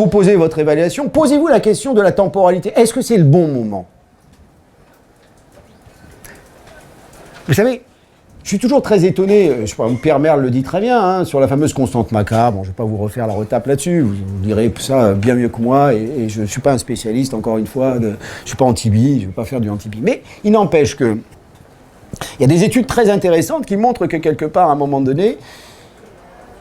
vous posez votre évaluation, posez-vous la question de la temporalité. Est-ce que c'est le bon moment? Vous savez, je suis toujours très étonné, je sais pas, Pierre Merle le dit très bien, hein, sur la fameuse constante macabre. Bon, je ne vais pas vous refaire la retape là-dessus, vous direz ça bien mieux que moi, et je ne suis pas un spécialiste, encore une fois, je ne suis pas anti-bi, je ne vais pas faire du anti-bi. Mais il n'empêche que il y a des études très intéressantes qui montrent que quelque part, à un moment donné,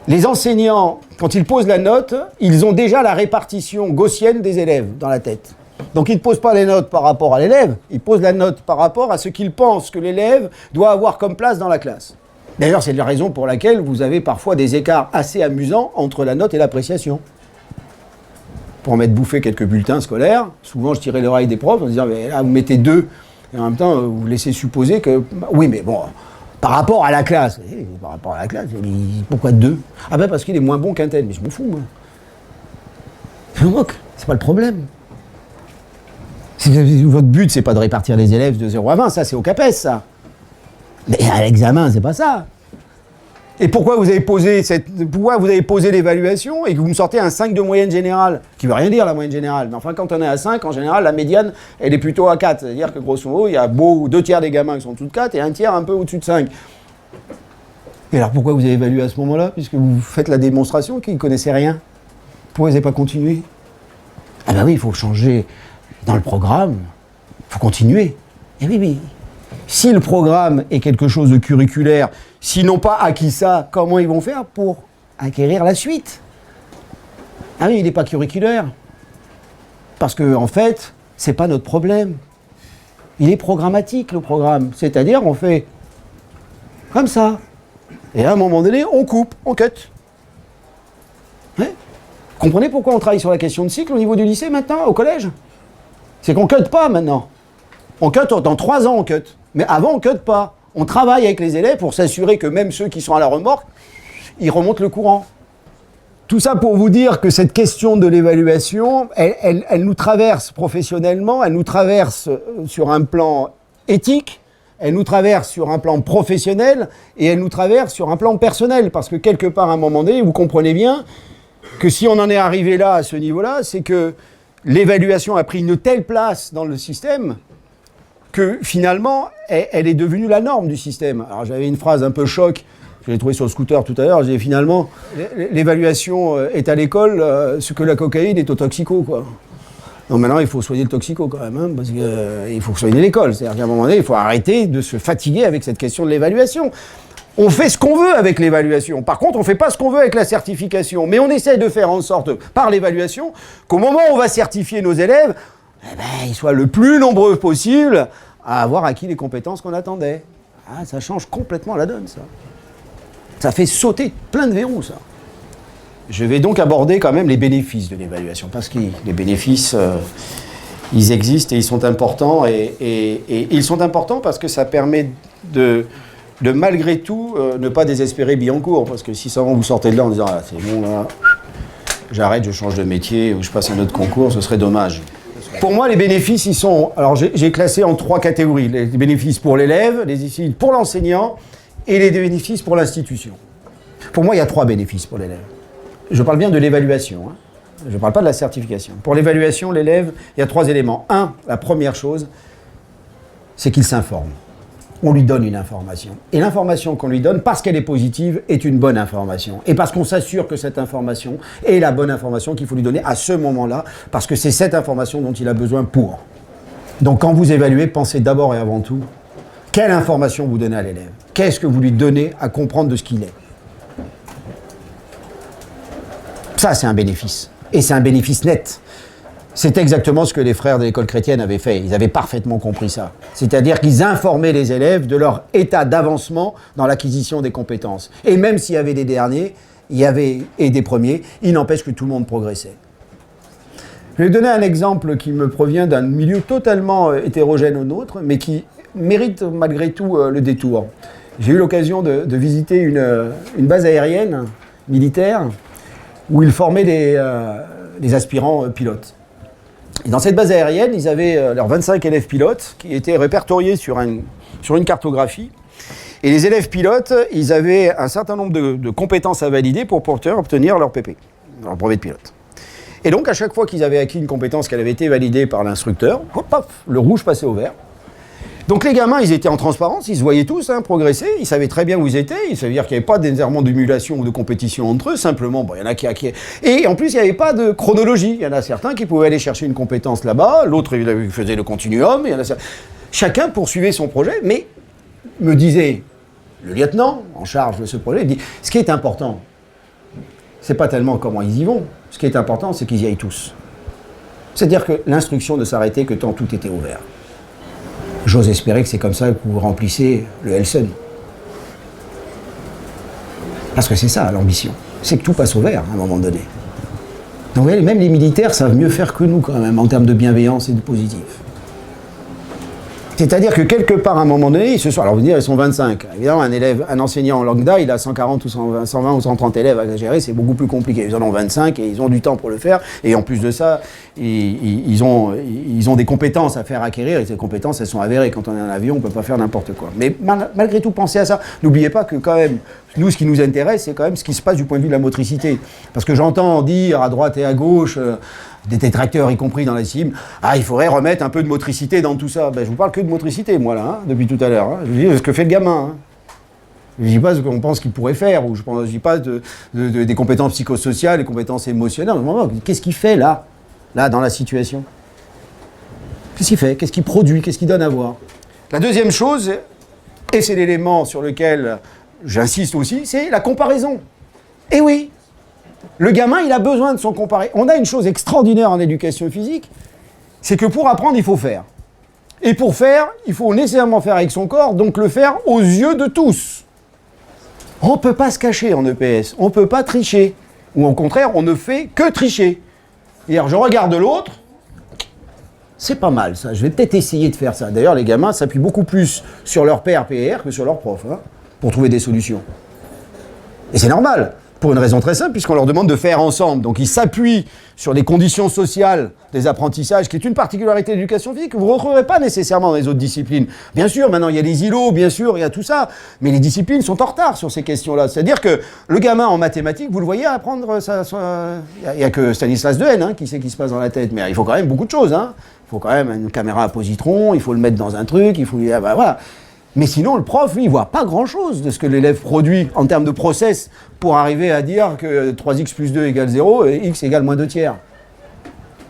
les enseignants, quand ils posent la note, ils ont déjà la répartition gaussienne des élèves dans la tête. Donc ils ne posent pas les notes par rapport à l'élève, ils posent la note par rapport à ce qu'ils pensent que l'élève doit avoir comme place dans la classe. D'ailleurs, c'est la raison pour laquelle vous avez parfois des écarts assez amusants entre la note et l'appréciation. Pour m'être bouffé quelques bulletins scolaires, souvent je tirais l'oreille des profs en disant mais là vous mettez 2, et en même temps vous laissez supposer que... Oui mais bon, par rapport à la classe, par rapport à la classe, pourquoi 2? Ah ben parce qu'il est moins bon qu'un tel, mais je m'en fous moi. Je me moque, c'est pas le problème. Votre but, c'est pas de répartir les élèves de 0 à 20, ça c'est au CAPES, ça. Mais à l'examen, c'est pas ça. Et pourquoi vous avez posé l'évaluation et que vous me sortez un 5 de moyenne générale, qui veut rien dire la moyenne générale, mais enfin quand on est à 5, en général, la médiane, elle est plutôt à 4. C'est-à-dire que grosso modo, il y a 2 tiers des gamins qui sont tous de 4 et un tiers un peu au-dessus de 5. Et alors pourquoi vous avez évalué à ce moment-là, puisque vous faites la démonstration qu'ils ne connaissaient rien? Pourquoi vous n'avez pas continué? Ah ben oui, il faut changer... Dans le programme, il faut continuer. Et oui, oui. Si le programme est quelque chose de curriculaire, s'ils n'ont pas acquis ça, comment ils vont faire pour acquérir la suite? Ah oui, il n'est pas curriculaire. Parce que, en fait, c'est pas notre problème. Il est programmatique, le programme. C'est-à-dire, on fait comme ça. Et à un moment donné, on coupe, on cut. Ouais. Vous comprenez pourquoi on travaille sur la question de cycle au niveau du lycée maintenant, au collège? C'est qu'on ne cut pas maintenant. On cut, dans 3 ans on cut. Mais avant on ne cut pas. On travaille avec les élèves pour s'assurer que même ceux qui sont à la remorque, ils remontent le courant. Tout ça pour vous dire que cette question de l'évaluation, elle nous traverse professionnellement, elle nous traverse sur un plan éthique, elle nous traverse sur un plan professionnel et elle nous traverse sur un plan personnel. Parce que quelque part, à un moment donné, vous comprenez bien que si on en est arrivé là, à ce niveau-là, c'est que l'évaluation a pris une telle place dans le système que finalement, elle est devenue la norme du système. Alors j'avais une phrase un peu choc, je l'ai trouvée sur le scooter tout à l'heure, j'ai dit finalement, l'évaluation est à l'école ce que la cocaïne est au toxico, quoi. Donc maintenant, il faut soigner le toxico quand même, hein, parce qu'il faut soigner l'école. C'est-à-dire qu'à un moment donné, il faut arrêter de se fatiguer avec cette question de l'évaluation. On fait ce qu'on veut avec l'évaluation. Par contre, on ne fait pas ce qu'on veut avec la certification. Mais on essaie de faire en sorte, par l'évaluation, qu'au moment où on va certifier nos élèves, ils soient le plus nombreux possible à avoir acquis les compétences qu'on attendait. Ah, ça change complètement la donne, ça. Ça fait sauter plein de verrous, ça. Je vais donc aborder quand même les bénéfices de l'évaluation. Parce que les bénéfices, ils existent et ils sont importants. Et ils sont importants parce que ça permet de malgré tout ne pas désespérer Billancourt, parce que si seulement vous sortez de là en disant ah, c'est bon là, j'arrête, je change de métier ou je passe un autre concours, ce serait dommage. Pour moi, les bénéfices, ils sont... Alors j'ai classé en 3 catégories, les bénéfices pour l'élève, les bénéfices pour l'enseignant et les bénéfices pour l'institution. Pour moi, il y a 3 bénéfices pour l'élève. Je parle bien de l'évaluation, hein. Je ne parle pas de la certification. Pour l'évaluation, l'élève, il y a 3 éléments. La première chose, c'est qu'il s'informe. On lui donne une information. Et l'information qu'on lui donne, parce qu'elle est positive, est une bonne information. Et parce qu'on s'assure que cette information est la bonne information qu'il faut lui donner à ce moment-là, parce que c'est cette information dont il a besoin pour. Donc quand vous évaluez, pensez d'abord et avant tout, quelle information vous donnez à l'élève? Qu'est-ce que vous lui donnez à comprendre de ce qu'il est? Ça, c'est un bénéfice. Et c'est un bénéfice net. C'est exactement ce que les frères de l'école chrétienne avaient fait. Ils avaient parfaitement compris ça. C'est-à-dire qu'ils informaient les élèves de leur état d'avancement dans l'acquisition des compétences. Et même s'il y avait des derniers, et des premiers, il n'empêche que tout le monde progressait. Je vais donner un exemple qui me provient d'un milieu totalement hétérogène au nôtre, mais qui mérite malgré tout le détour. J'ai eu l'occasion de visiter une base aérienne militaire où ils formaient des aspirants pilotes. Et dans cette base aérienne, ils avaient leurs 25 élèves pilotes qui étaient répertoriés sur une cartographie. Et les élèves pilotes, ils avaient un certain nombre de compétences à valider pour pouvoir obtenir leur PP, leur brevet de pilote. Et donc, à chaque fois qu'ils avaient acquis une compétence qui avait été validée par l'instructeur, hop, hop, le rouge passait au vert. Donc les gamins, ils étaient en transparence, ils se voyaient tous progresser, ils savaient très bien où ils étaient, ça veut dire qu'il n'y avait pas d'énervement d'émulation ou de compétition entre eux, simplement, bon, il y en a qui... Et en plus, il n'y avait pas de chronologie, il y en a certains qui pouvaient aller chercher une compétence là-bas, l'autre, il faisait le continuum, il y en a... Chacun poursuivait son projet, mais, me disait le lieutenant en charge de ce projet, il dit, ce qui est important, c'est pas tellement comment ils y vont, ce qui est important, c'est qu'ils y aillent tous. C'est-à-dire que l'instruction ne s'arrêtait que tant tout était ouvert. J'ose espérer que c'est comme ça que vous remplissez le Helsen. Parce que c'est ça l'ambition. C'est que tout passe au vert à un moment donné. Donc vous voyez, même les militaires savent mieux faire que nous quand même en termes de bienveillance et de positif. C'est-à-dire que quelque part à un moment donné, ils se sont... Alors vous dites, ils sont 25. Évidemment, un enseignant en lambda, il a 140 ou 120 ou 130 élèves à gérer, c'est beaucoup plus compliqué. Ils en ont 25 et ils ont du temps pour le faire. Et en plus de ça, ils ont des compétences à faire acquérir. Et ces compétences, elles sont avérées. Quand on est en avion, on ne peut pas faire n'importe quoi. Mais malgré tout, pensez à ça. N'oubliez pas que quand même, nous, ce qui nous intéresse, c'est quand même ce qui se passe du point de vue de la motricité. Parce que j'entends dire à droite et à gauche... des détracteurs, y compris dans la cible, il faudrait remettre un peu de motricité dans tout ça. Ben, je vous parle que de motricité, moi, là, depuis tout à l'heure. Je dis ce que fait le gamin. Je ne dis pas ce qu'on pense qu'il pourrait faire, ou je ne dis pas des compétences psychosociales, des compétences émotionnelles. Qu'est-ce qu'il fait, là, dans la situation? Qu'est-ce qu'il fait? Qu'est-ce qu'il produit? Qu'est-ce qu'il donne à voir? La deuxième chose, et c'est l'élément sur lequel j'insiste aussi, c'est la comparaison. Eh oui! Le gamin, il a besoin de son comparé. On a une chose extraordinaire en éducation physique, c'est que pour apprendre, il faut faire. Et pour faire, il faut nécessairement faire avec son corps, donc le faire aux yeux de tous. On ne peut pas se cacher en EPS, on ne peut pas tricher. Ou au contraire, on ne fait que tricher. C'est-à-dire, je regarde l'autre, c'est pas mal ça, je vais peut-être essayer de faire ça. D'ailleurs, les gamins s'appuient beaucoup plus sur leur père PR que sur leur prof, pour trouver des solutions. Et c'est normal. Pour une raison très simple, puisqu'on leur demande de faire ensemble. Donc ils s'appuient sur les conditions sociales des apprentissages, qui est une particularité de l'éducation physique que vous ne retrouverez pas nécessairement dans les autres disciplines. Bien sûr, maintenant il y a les îlots, bien sûr, il y a tout ça, mais les disciplines sont en retard sur ces questions-là. C'est-à-dire que le gamin en mathématiques, vous le voyez apprendre, il n'y a que Stanislas Dehaene qui sait ce qui se passe dans la tête, mais il faut quand même beaucoup de choses. Il faut quand même une caméra à positron, il faut le mettre dans un truc, il faut... voilà. Mais sinon, le prof, lui, il ne voit pas grand-chose de ce que l'élève produit en termes de process pour arriver à dire que 3x plus 2 égale 0 et x égale moins 2 tiers.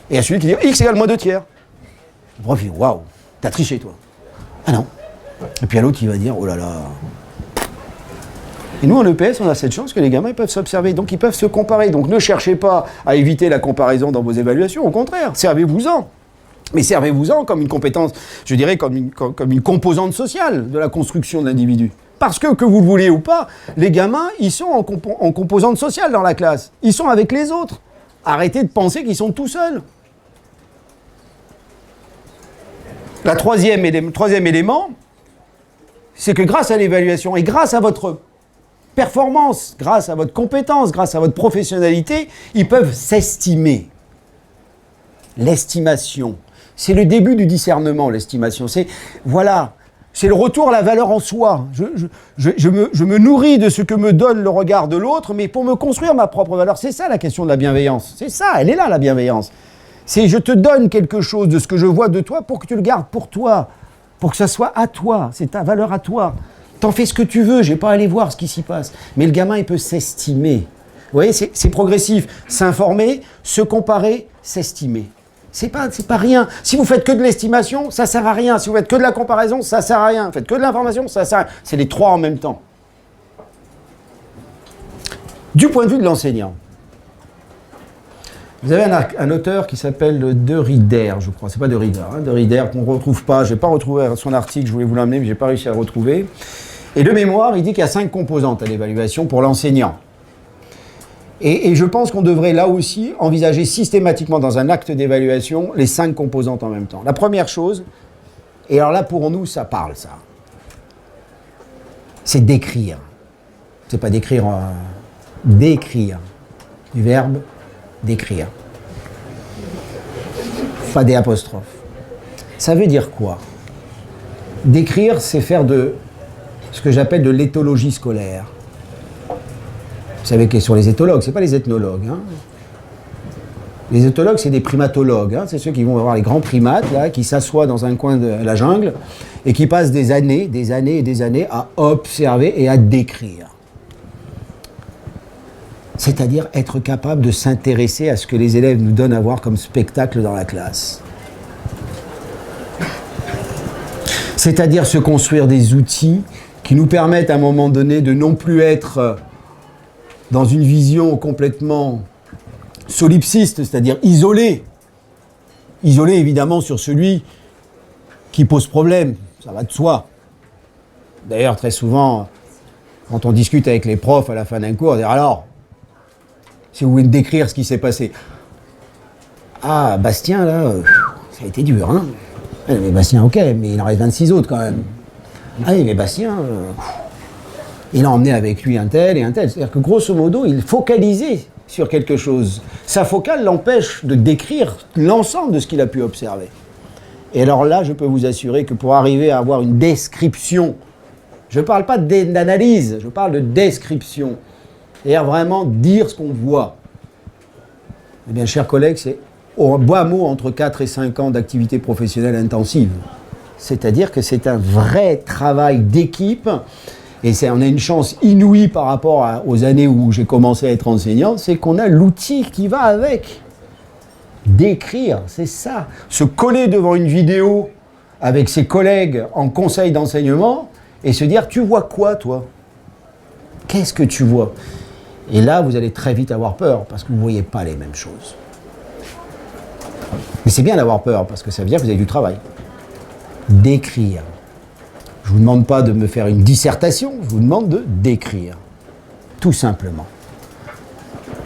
Et à celui qui dit x égale moins 2 tiers. Le prof, il dit waouh, t'as triché, toi. Ah non. Et puis à l'autre, il va dire oh là là. Et nous, en EPS, on a cette chance que les gamins ils peuvent s'observer, donc ils peuvent se comparer. Donc ne cherchez pas à éviter la comparaison dans vos évaluations, au contraire, servez-vous-en. Mais servez-vous-en comme une compétence, je dirais comme une composante sociale de la construction de l'individu. Parce que vous le voulez ou pas, les gamins, ils sont en composante sociale dans la classe. Ils sont avec les autres. Arrêtez de penser qu'ils sont tout seuls. Le troisième élément, c'est que grâce à l'évaluation et grâce à votre performance, grâce à votre compétence, grâce à votre professionnalité, ils peuvent s'estimer. L'estimation. C'est le début du discernement, l'estimation. C'est le retour à la valeur en soi. Je me nourris de ce que me donne le regard de l'autre, mais pour me construire ma propre valeur. C'est ça la question de la bienveillance. C'est ça, elle est là la bienveillance. C'est je te donne quelque chose de ce que je vois de toi pour que tu le gardes pour toi, pour que ça soit à toi, c'est ta valeur à toi. T'en fais ce que tu veux, j'ai pas à aller voir ce qui s'y passe. Mais le gamin, il peut s'estimer. Vous voyez, c'est progressif. S'informer, se comparer, s'estimer. C'est pas rien. Si vous faites que de l'estimation, ça sert à rien. Si vous faites que de la comparaison, ça sert à rien. Vous faites que de l'information, ça sert à rien. C'est les trois en même temps. Du point de vue de l'enseignant, vous avez un auteur qui s'appelle De Rieder, je crois. C'est pas De Rieder, De Rieder qu'on ne retrouve pas. Je n'ai pas retrouvé son article, je voulais vous l'amener, mais je n'ai pas réussi à le retrouver. Et de mémoire, il dit qu'il y a 5 composantes à l'évaluation pour l'enseignant. Et je pense qu'on devrait là aussi envisager systématiquement dans un acte d'évaluation les 5 composantes en même temps. La première chose, et alors là pour nous ça parle ça, c'est d'écrire. C'est pas d'écrire, d'écrire. Du verbe d'écrire. Pas des apostrophes. Ça veut dire quoi? D'écrire, c'est faire de ce que j'appelle de l'éthologie scolaire. Vous savez que sur les éthologues, c'est pas les ethnologues. Les éthologues, c'est des primatologues. Hein. C'est ceux qui vont voir les grands primates, là, qui s'assoient dans un coin de la jungle et qui passent des années et des années à observer et à décrire. C'est-à-dire être capable de s'intéresser à ce que les élèves nous donnent à voir comme spectacle dans la classe. C'est-à-dire se construire des outils qui nous permettent à un moment donné de non plus être dans une vision complètement solipsiste, c'est-à-dire isolé. Isolé évidemment sur celui qui pose problème, ça va de soi. D'ailleurs très souvent, quand on discute avec les profs à la fin d'un cours, on dit alors, si vous voulez me décrire ce qui s'est passé. Ah, Bastien là, ça a été dur, hein. Mais Bastien, ok, mais il en reste 26 autres quand même. Ah oui, mais Bastien, il a emmené avec lui un tel et un tel. C'est-à-dire que grosso modo, il focalisait sur quelque chose. Sa focale l'empêche de décrire l'ensemble de ce qu'il a pu observer. Et alors là, je peux vous assurer que pour arriver à avoir une description, je ne parle pas d'analyse, je parle de description. C'est-à-dire vraiment dire ce qu'on voit. Eh bien, chers collègues, c'est au bas mot entre 4 et 5 ans d'activité professionnelle intensive. C'est-à-dire que c'est un vrai travail d'équipe. Et on a une chance inouïe par rapport aux années où j'ai commencé à être enseignant, c'est qu'on a l'outil qui va avec. D'écrire, c'est ça. Se coller devant une vidéo avec ses collègues en conseil d'enseignement et se dire, tu vois quoi toi? Qu'est-ce que tu vois? Et là, vous allez très vite avoir peur parce que vous ne voyez pas les mêmes choses. Mais c'est bien d'avoir peur parce que ça veut dire que vous avez du travail. D'écrire. Je ne vous demande pas de me faire une dissertation, je vous demande de décrire. Tout simplement.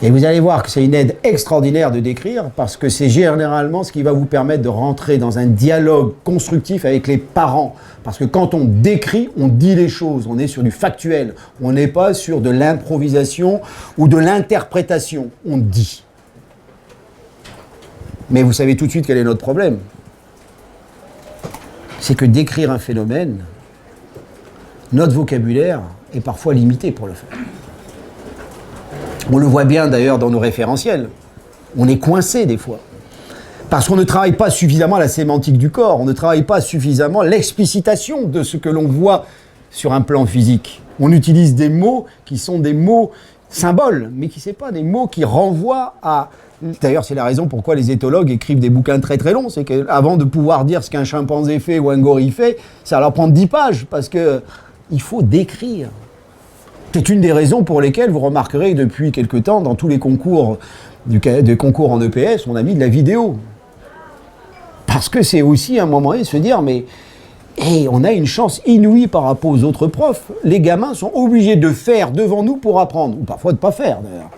Et vous allez voir que c'est une aide extraordinaire de décrire parce que c'est généralement ce qui va vous permettre de rentrer dans un dialogue constructif avec les parents. Parce que quand on décrit, on dit les choses, on est sur du factuel. On n'est pas sur de l'improvisation ou de l'interprétation, on dit. Mais vous savez tout de suite quel est notre problème. C'est que décrire un phénomène, notre vocabulaire est parfois limité pour le faire. On le voit bien d'ailleurs dans nos référentiels. On est coincé des fois. Parce qu'on ne travaille pas suffisamment la sémantique du corps, on ne travaille pas suffisamment l'explicitation de ce que l'on voit sur un plan physique. On utilise des mots qui sont des mots symboles, mais qui ne sont pas des mots qui renvoient à... D'ailleurs, c'est la raison pourquoi les éthologues écrivent des bouquins très très longs. C'est qu'avant de pouvoir dire ce qu'un chimpanzé fait ou un gorille fait, ça leur prend 10 pages, parce qu'il faut décrire. C'est une des raisons pour lesquelles vous remarquerez depuis quelque temps, dans tous les concours, des concours en EPS, on a mis de la vidéo. Parce que c'est aussi un moment de se dire, mais hey, on a une chance inouïe par rapport aux autres profs. Les gamins sont obligés de faire devant nous pour apprendre, ou parfois de ne pas faire d'ailleurs.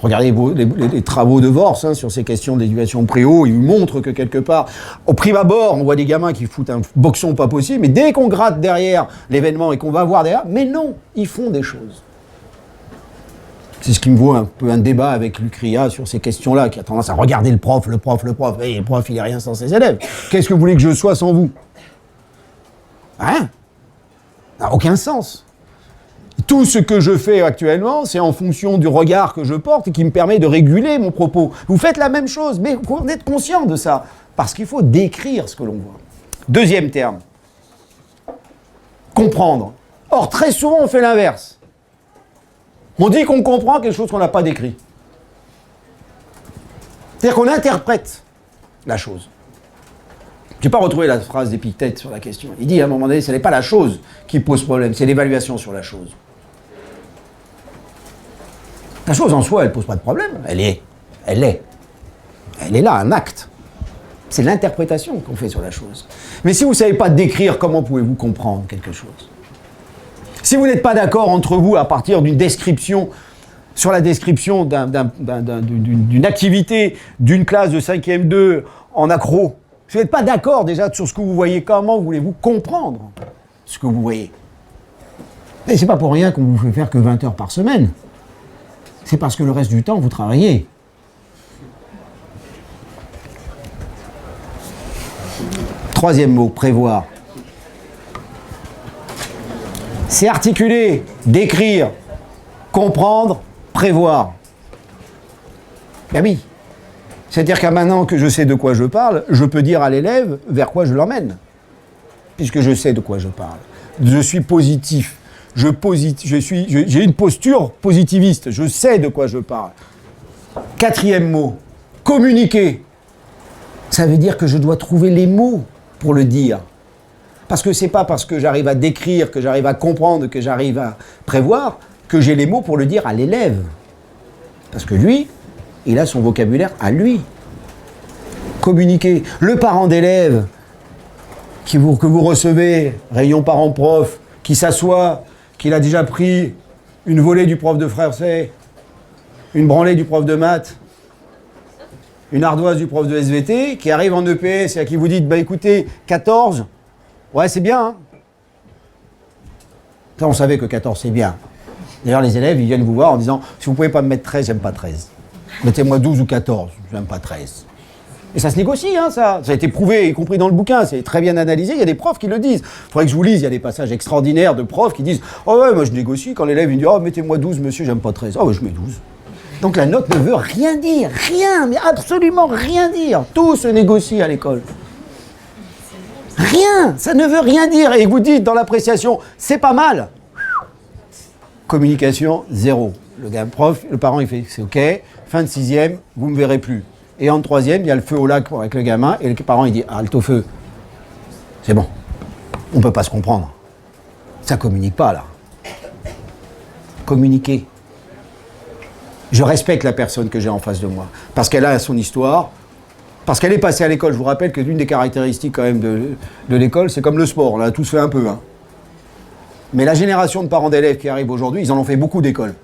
Regardez les travaux de Vors hein, sur ces questions d'éducation préau, ils montrent que quelque part, au prime abord, on voit des gamins qui foutent un boxon pas possible, mais dès qu'on gratte derrière l'événement et qu'on va voir derrière, mais non, ils font des choses. C'est ce qui me vaut un peu un débat avec l'UCRIA sur ces questions-là, qui a tendance à regarder le prof. Et le prof, il n'est rien sans ses élèves. Qu'est-ce que vous voulez que je sois sans vous? Hein? Ça n'a aucun sens. Tout ce que je fais actuellement, c'est en fonction du regard que je porte et qui me permet de réguler mon propos. Vous faites la même chose, mais vous êtes conscient de ça, parce qu'il faut décrire ce que l'on voit. Deuxième terme, comprendre. Or, très souvent, on fait l'inverse. On dit qu'on comprend quelque chose qu'on n'a pas décrit. C'est-à-dire qu'on interprète la chose. Je n'ai pas retrouvé la phrase d'Épictète sur la question. Il dit à un moment donné, ce n'est pas la chose qui pose problème, c'est l'évaluation sur la chose. La chose en soi, elle ne pose pas de problème. Elle est là, un acte. C'est l'interprétation qu'on fait sur la chose. Mais si vous ne savez pas décrire, comment pouvez-vous comprendre quelque chose? Si vous n'êtes pas d'accord entre vous à partir d'une description, sur la description d'une activité d'une classe de 5e 2 en accro, si vous n'êtes pas d'accord déjà sur ce que vous voyez, comment voulez-vous comprendre ce que vous voyez? Et c'est pas pour rien qu'on vous fait faire que 20 heures par semaine. C'est parce que le reste du temps, vous travaillez. Troisième mot, prévoir. C'est articuler, décrire, comprendre, prévoir. Ben oui, C'est-à-dire qu'à maintenant que je sais de quoi je parle, je peux dire à l'élève vers quoi je l'emmène. Puisque je sais de quoi je parle. Je suis positif. J'ai une posture positiviste. Je sais de quoi je parle. Quatrième mot, communiquer. Ça veut dire que je dois trouver les mots pour le dire. Parce que c'est pas parce que j'arrive à décrire, que j'arrive à comprendre, que j'arrive à prévoir, que j'ai les mots pour le dire à l'élève. Parce que lui, il a son vocabulaire à lui. Communiquer. Le parent d'élève que vous recevez, réunion parents-prof, qui s'assoit, qu'il a déjà pris une volée du prof de français, une branlée du prof de maths, une ardoise du prof de SVT, qui arrive en EPS et à qui vous dites, bah écoutez, 14, ouais c'est bien. Hein. Ça, on savait que 14 c'est bien. D'ailleurs les élèves, ils viennent vous voir en disant, si vous pouvez pas me mettre 13, j'aime pas 13. Mettez-moi 12 ou 14, j'aime pas 13. Et ça se négocie, hein, ça. Ça a été prouvé, y compris dans le bouquin, c'est très bien analysé, il y a des profs qui le disent. Il faudrait que je vous lise, il y a des passages extraordinaires de profs qui disent « Oh ouais, moi je négocie, quand l'élève il dit « Oh, mettez-moi 12, monsieur, j'aime pas 13. » « Oh ouais, je mets 12. » Donc la note ne veut rien dire, rien, mais absolument rien dire. Tout se négocie à l'école. Rien, ça ne veut rien dire. Et vous dites dans l'appréciation « C'est pas mal. » Communication, zéro. Le gars prof, le parent il fait « C'est ok, fin de 6e, vous me verrez plus. » Et en 3e, il y a le feu au lac avec le gamin, et le parent il dit « Halte au feu. » C'est bon. On ne peut pas se comprendre. Ça communique pas, là. Communiquer. Je respecte la personne que j'ai en face de moi. Parce qu'elle a son histoire, parce qu'elle est passée à l'école. Je vous rappelle que l'une des caractéristiques quand même de l'école, c'est comme le sport. On l'a tous fait un peu. Hein. Mais la génération de parents d'élèves qui arrivent aujourd'hui, ils en ont fait beaucoup d'écoles.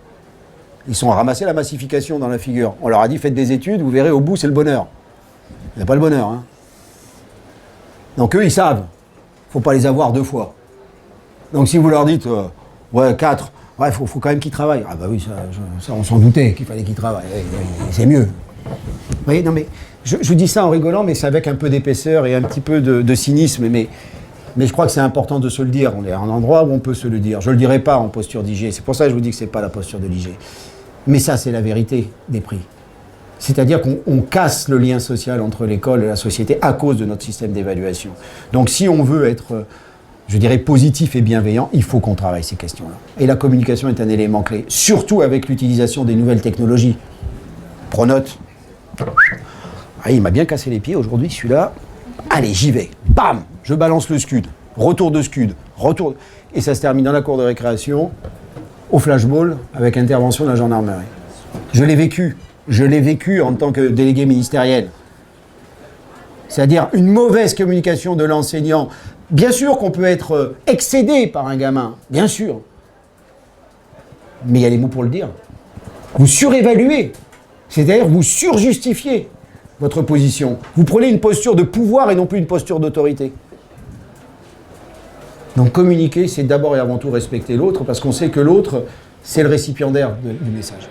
Ils sont ramassés la massification dans la figure. On leur a dit, faites des études, vous verrez, au bout, c'est le bonheur. Il n'y a pas le bonheur. Hein. Donc eux, ils savent. Il ne faut pas les avoir deux fois. Donc si vous leur dites, ouais, 4, ouais, faut quand même qu'ils travaillent. Ah bah oui, ça on s'en doutait qu'il fallait qu'ils travaillent. C'est mieux. Vous voyez, non mais, je dis ça en rigolant, mais c'est avec un peu d'épaisseur et un petit peu de cynisme. Mais je crois que c'est important de se le dire. On est à un endroit où on peut se le dire. Je ne le dirai pas en posture d'IG. C'est pour ça que je vous dis que ce n'est pas la posture de l'IG. Mais ça, c'est la vérité des prix. C'est-à-dire qu'on casse le lien social entre l'école et la société à cause de notre système d'évaluation. Donc si on veut être, je dirais, positif et bienveillant, il faut qu'on travaille ces questions-là. Et la communication est un élément clé, surtout avec l'utilisation des nouvelles technologies. Pronote. Ah, il m'a bien cassé les pieds aujourd'hui, celui-là. Allez, j'y vais. Bam! Je balance le scud. Retour de scud. Retour. Et ça se termine dans la cour de récréation, au flashball, avec intervention de la gendarmerie. Je l'ai vécu. Je l'ai vécu en tant que délégué ministériel. C'est-à-dire une mauvaise communication de l'enseignant. Bien sûr qu'on peut être excédé par un gamin, bien sûr. Mais il y a les mots pour le dire. Vous surévaluez, c'est-à-dire vous surjustifiez votre position. Vous prenez une posture de pouvoir et non plus une posture d'autorité. Donc communiquer, c'est d'abord et avant tout respecter l'autre, parce qu'on sait que l'autre, c'est le récipiendaire du message.